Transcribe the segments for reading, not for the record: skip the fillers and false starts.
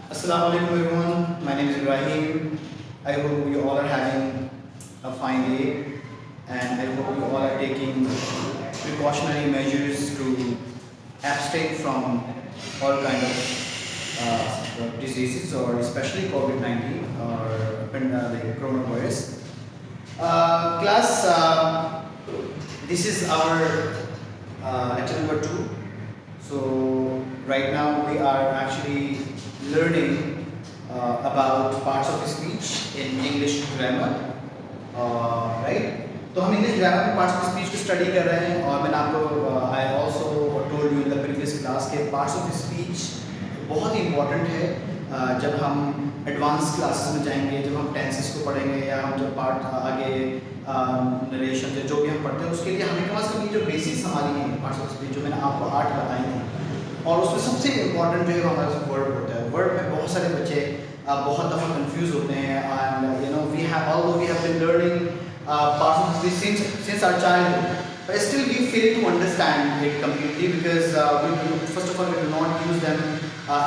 Assalamu alaikum everyone. My name is Ibrahim. I hope you all are having a fine day, and I hope you all are taking precautionary measures to abstain from all kind of diseases, or especially COVID-19 or like coronavirus. Class, this is our lecture number 2. So right now we are actually learning about parts of speech in English grammar, right? तो हम English grammar में parts of speech की study कर रहे हैं, और मैंने आपको I also told you in the previous class के पार्ट्स ऑफ स्पीच बहुत ही इंपॉर्टेंट है जब हम एडवांस क्लासेस में जाएंगे, जब हम टेंसेस को पढ़ेंगे, या हम जब पार्ट आगे नरेशन जो भी हम पढ़ते हैं उसके लिए हमें कम से कम ये जो बेसिक्स हमारी हैं पार्ट्स ऑफ स्पीच जो मैंने आपको 8 बताई हैं, और उसमें सबसे इम्पॉर्टेंट जो है हमारे वर्ड होता है। वर्ड में बहुत सारे बच्चे बहुत दफ़ा कंफ्यूज होते हैं, and you know we have been learning parts of speech since our childhood, but still we fail to understand it completely because first of all we do not use them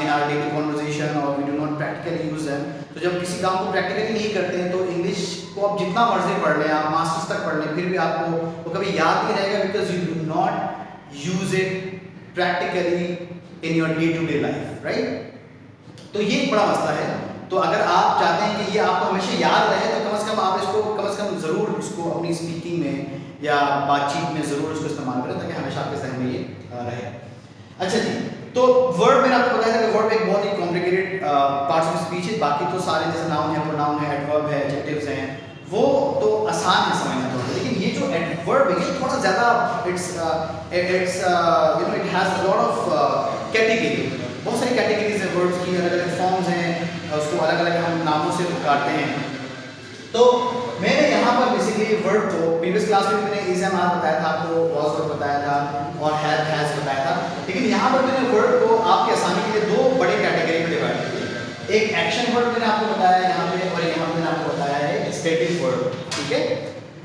in our daily conversation, or we do not practically use them. तो जब किसी काम को practically नहीं करते हैं तो English को आप जितना मर्जी पढ़ लें, आप मास्टर्स तक पढ़ लें, फिर भी आपको वो कभी याद नहीं रहेगा, because you do not use it practically in your day to day life, right? तो ये एक बड़ा मसला है। तो अगर आप चाहते हैं कि ये आपको हमेशा याद रहे, तो कम से कम आप इसको कम से कम ज़रूर उसको अपनी स्पीकिंग में या बातचीत में ज़रूर उसको इस्तेमाल करें, ताकि हमेशा आपके जहन में ये रहे। अच्छा जी, तो वर्ड मैंने आपको बताया था कि वर्ड एक बहुत ही कॉम्प्लिकेटेड पार्ट्स ऑफ स्पीच है। बाकी तो सारे जैसे नाउन है, प्रोनाउन है, एडवर्ब है, एडजेक्टिव्स हैं, वो तो आसान है समझना थोड़ा, लेकिन ये जो एडवर्ब है ये थोड़ा ज़्यादा it's you know it has a lot of category, बहुत सारी कैटेगरीज हैं वर्ड्स की, अलग अलग फॉर्म्स हैं, उसको अलग अलग हम नामों से पुकारते हैं। तो मैंने यहाँ पर बेसिकली वर्ड को प्रीवियस क्लास में मैंने इज एम आर बताया था आपको, वॉज वर्ड बताया था, और हैज बताया था, लेकिन यहाँ पर मैंने वर्ड को आपके आसानी के लिए 2 बड़े कैटेगरी में डिवाइड किया। एक एक्शन वर्ड मैंने आपको बताया यहाँ पे, और यहाँ मैंने आपको बताया है स्टेटिक वर्ड, ठीक है?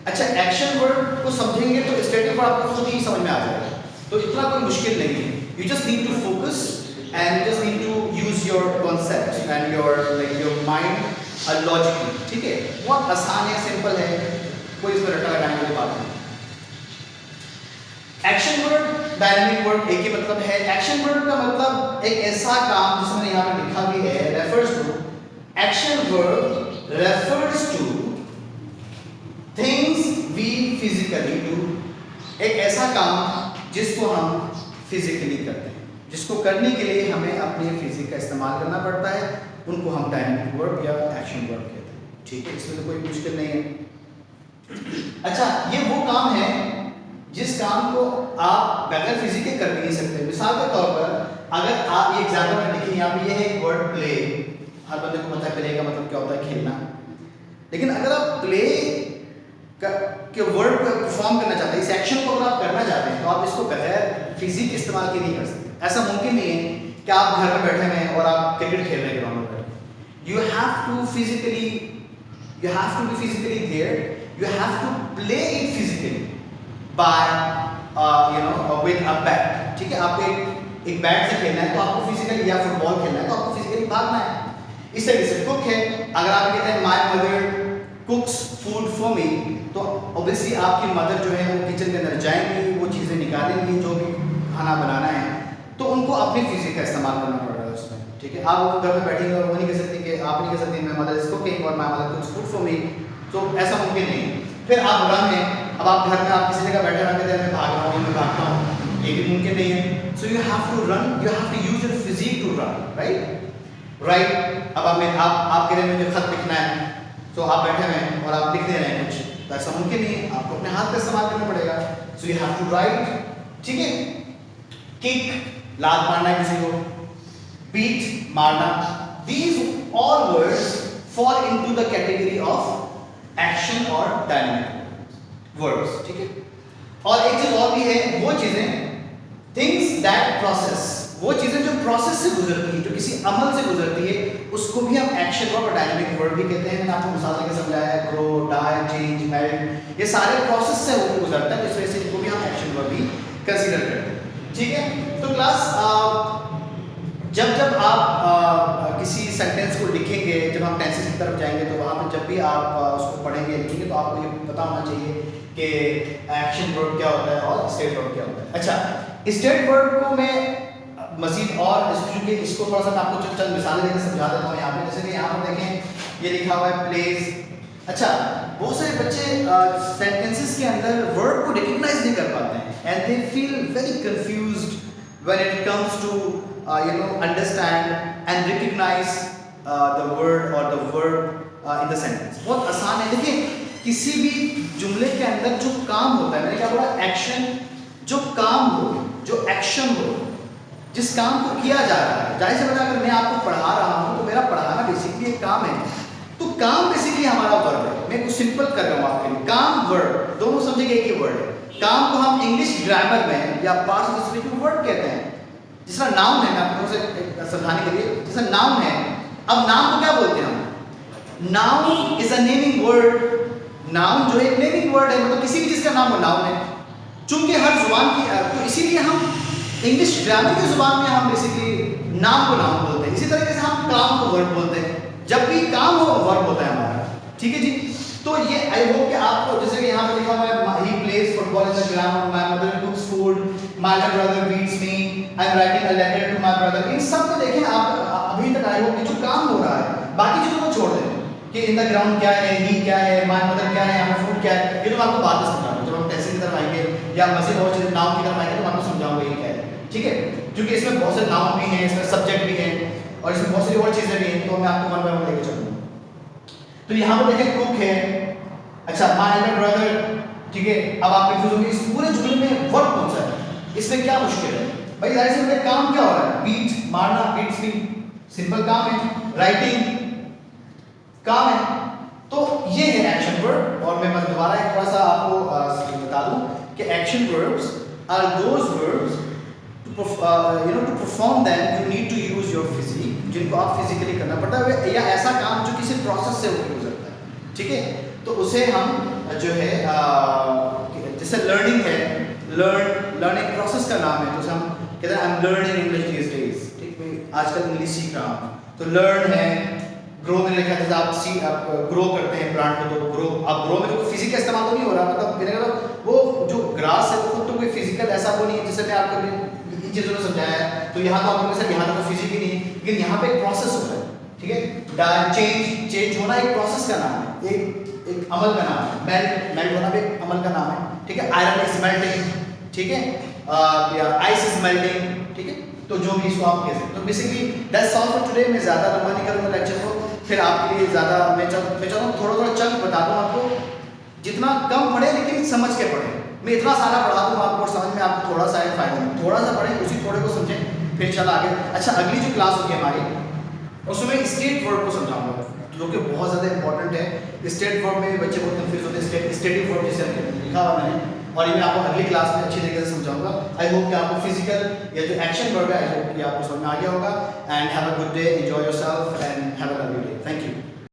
अच्छा, एक्शन वर्ड को समझेंगे तो स्टेटिक वर्ड आपको खुद ही समझ में आ जाएगा, तो इतना कोई मुश्किल नहीं है। You just need to focus and you just need to use your concept and your mind logically, ठीक है? बहुत आसान है, सिंपल है, कोई इसमें रट्टा लगाने वाली बात नहीं। एक्शन वर्ड, डायनामिक वर्ड एक ही मतलब है। एक्शन वर्ड का मतलब एक ऐसा काम जिसमें यहाँ पे लिखा भी है refers to, action word refers to things we physically do, एक ऐसा काम जिसको हम फिजिकली करते हैं, जिसको करने के लिए हमें अपने फिजिक का इस्तेमाल करना पड़ता है, उनको हम डायनामिक वर्ब या एक्शन वर्ब कहते हैं, ठीक है? इसमें तो कोई मुश्किल नहीं है। अच्छा, ये वो काम है जिस काम को आप बगैर फिजिक के कर भी नहीं सकते। मिसाल के तौर पर अगर आप ये एग्जाम्पल में देखिए, यहाँ पे ये है एक वर्ड प्ले, हर बंदे को पता है प्ले का मतलब क्या होता है, खेलना। लेकिन अगर आप प्ले के वर्ड को परफॉर्म करना चाहते हैं, इस एक्शन को अगर आप करना चाहते हैं, तो आप इसको बगैर फिजिक इस्तेमाल के नहीं कर सकते। ऐसा मुमकिन नहीं है कि आप घर में बैठे हैं और आप क्रिकेट खेल रहे हैं ग्राउंड में। You have to be physically there, you have to play it physically by you know with a bat, ठीक है? आपको एक बैट से खेलना है तो आपको फिजिकली, या फुटबॉल खेलना है तो आपको फिजिकली भागना है। इस तरीके से कुक है, अगर आप कहते हैं my mother cooks food for me, तो ऑब्वियसली आपकी मदर जो है वो किचन के अंदर जाएंगी, वो चीज़ें निकालेंगी जो भी खाना बनाना है, तो उनको अपनी फिजिक का इस्तेमाल करना पड़ रहा है उसमें, ठीक है? आप घर में बैठेंगे और वो नहीं कह सकते कि आप नहीं कह सकते मैं मदर इज कुकिंग और my mother cooks food for me, तो ऐसा मुमकिन नहीं है। फिर आप रन है, अब आप घर में आप किसी जगह बैठे रहते हैं, मैं भाग रहा हूँ, मैं भागता हूँ, ये भी मुमकिन नहीं है। So you have to run, you have to use your physique to run, right? अब आप कह रहे हैं मुझे खत लिखना है, तो आप बैठे हुए हैं और आप लिख दे रहे हैं कुछ, तो ऐसा मुमकिन नहीं है, आपको अपने हाथ का इस्तेमाल करना पड़ेगा। So you have to write, ठीक है? किक, लात मारना है किसी को, बीट, मारना, these all words fall into the category of action और dynamic verbs, ठीक है? और एक चीज और भी है, वो चीजें things that process, वो चीजें जो प्रोसेस से गुजरती है, जो किसी अमल से गुजरती है, उसको भी हम एक्शन वर्ब और डायनामिक वर्ब भी कहते हैं। मैंने आपको मिसाल देकर समझाया है, ग्रो, डाई, चेंज, मेल्ट, ये सारे प्रोसेस से होकर गुजरता है, इस वजह से इनको भी हम एक्शन वर्ब भी कंसीडर करते हैं, ठीक है? तो क्लास जब आप किसी तरफ जाएंगे तो वहाँ पे जब भी आप उसको पढ़ेंगे लिखेंगे तो आपको ये पता होना चाहिए कि एक्शन वर्ब क्या होता है और स्टेट वर्ब क्या होता है। अच्छा, स्टेट वर्ब को मैं मजीद और चूँकि इसको थोड़ा सा मैं आपको चंद मिसालें देकर समझा देता हूँ यहाँ पे। जैसे कि यहाँ पर देखें, ये लिखा हुआ है प्लेज। अच्छा, बहुत सारे बच्चे सेंटेंसेस के अंदर वर्ब को रिकग्नाइज नहीं कर पाते हैं and they feel very confused when it comes to understand and recognise the word और the verb in the sentence. बहुत आसान है। देखिए, किसी भी जुमले के अंदर जो काम होता है, मैंने क्या बोला, एक्शन, जो काम हो, जो एक्शन हो, जिस काम को किया जा रहा है। जाहिर सी बात है, अगर मैं आपको पढ़ा रहा हूँ तो मेरा पढ़ाना बेसिकली एक काम है, तो काम बेसिकली हमारा वर्ब है। मैं कुछ सिंपल कर रहा हूँ आपके लिए, काम वर्ब दोनों समझेंगे एक ही वर्ड है। काम को हम इंग्लिश ग्रामर में या पार्ट्स ऑफ स्पीच में वर्ड कहते हैं। जिस तरह नाउन है, मैं आपको से समझाने के लिए, जैसे नाउन है, अब नाम को क्या बोलते हैं हम? Noun is a naming word. Noun जो है एक नेमिंग वर्ड है, मतलब किसी भी चीज का नाम वो नाउन है। चूंकि हर जुबान की, तो इसीलिए हम इंग्लिश ग्रामर की जुबान में हम बेसिकली नाम को नाउन बोलते हैं। इसी तरीके से हम काम को वर्ब बोलते हैं। जब भी काम हो वर्ब होता है हमारा, ठीक है जी। तो ये आई होप कि आपको, जैसे कि यहाँ पे लिखा हुआ है, he plays football in the ground, my mother cooks food, my brother beats me, I am writing a letter to my brother. इन सब को देखें आप, अभी तक आई होप कि जो काम हो रहा है, बाकी चीजों को छोड़ दें कि इन द ग्राउंड क्या है, ही क्या है, माय मदर क्या है, हमारा फूड क्या है, ये तो मैं आपको बाद में समझाऊंगा। जब हम तहसील की तरफ आएंगे या मजीद और चीजें नाउन की तरफ आएंगे तो मैं आपको समझाऊंगा ये क्या है, ठीक है। क्योंकि इसमें बहुत से नाउन भी हैं, इसमें सब्जेक्ट भी हैं और इसमें बहुत सारी और चीजें भी हैं, तो मैं आपको वन बाय वन लेके चलूंगा। तो यहाँ पर देखें कुक है, अच्छा, माय एल्डर ब्रदर, ठीक है। अब आप कंफ्यूज होंगे, इस पूरे जुमले में वर्ब कौन सा है, इसमें क्या मुश्किल है भाई? जाहिर सी बात है, काम क्या हो रहा है? बीट, मारना, बीट्स मी, सिंपल काम है। राइटिंग काम है। तो ये है एक्शन वर्ब। और मैं दोबारा एक थोड़ा सा आपको बता दूं कि action verbs are those verbs to perform them you need to use your physique, जिनको आप फिजिकली करना पड़ता है, या ऐसा काम जो किसी प्रोसेस से होकर गुजरता है, ठीक है। तो उसे हम जो है जैसे लर्निंग है, लर्न एक प्रोसेस का नाम है, तो हम कहते हैं I am learning English these days, ठीक है, आजकल इंग्लिश सीख रहा हूँ। तो लर्न है। ग्रो में लिखा है, जैसे आप ग्रो करते हैं प्लांट को, तो ग्रो, अब ग्रो में तो फिजिक का इस्तेमाल तो नहीं हो रहा, मतलब वो जो ग्रास है वो तो कोई फिजिकल ऐसा वो नहीं है, जैसे मैं आपको इन चीज़ों ने समझाया है। तो यहाँ तो आपको सर यहाँ तो फिजिक ही नहीं है, लेकिन यहाँ पे एक प्रोसेस होता है, ठीक है। चेंज होना एक प्रोसेस का नाम है, एक अमल का नाम है। मेल्ट होना भी एक अमल का नाम है, ठीक है। आयरन इज मेल्टिंग, ठीक है, या आइस इज मेल्टिंग, ठीक है। तो जो भी इसको आप कह सकते हैं। तो basically that's all for today. मैं ज़्यादा लंबा नहीं करूँगा लेक्चर को, फिर आपके लिए ज़्यादा मैं चाहता हूँ थोड़ा चंक बता दूँ आपको, जितना कम पढ़े लेकिन समझ के पढ़े। मैं इतना सारा पढ़ा दूँ आपको, समझ में आपको थोड़ा सा फायदा है, थोड़ा सा पढ़ें, उसी थोड़े को समझें, फिर इंशाल्लाह आगे। अच्छा, अगली जो क्लास होगी हमारी, उसमें स्टेट वर्ड को समझाऊंगा, जो कि बहुत ज़्यादा इंपॉर्टेंट है। स्टेट वर्ड में बच्चे बहुत कंफ्यूज होते हैं, स्टेटिव वर्ड जिसे लिखा हुआ मैंने, और ये मैं आपको अगली क्लास में अच्छी तरीके से समझाऊंगा। आई होप कि आपको फिजिकल या जो एक्शन वर्ड है, आई होप कि आपको समझ में आ गया होगा। And have a good day, enjoy yourself and have a lovely day. Thank you.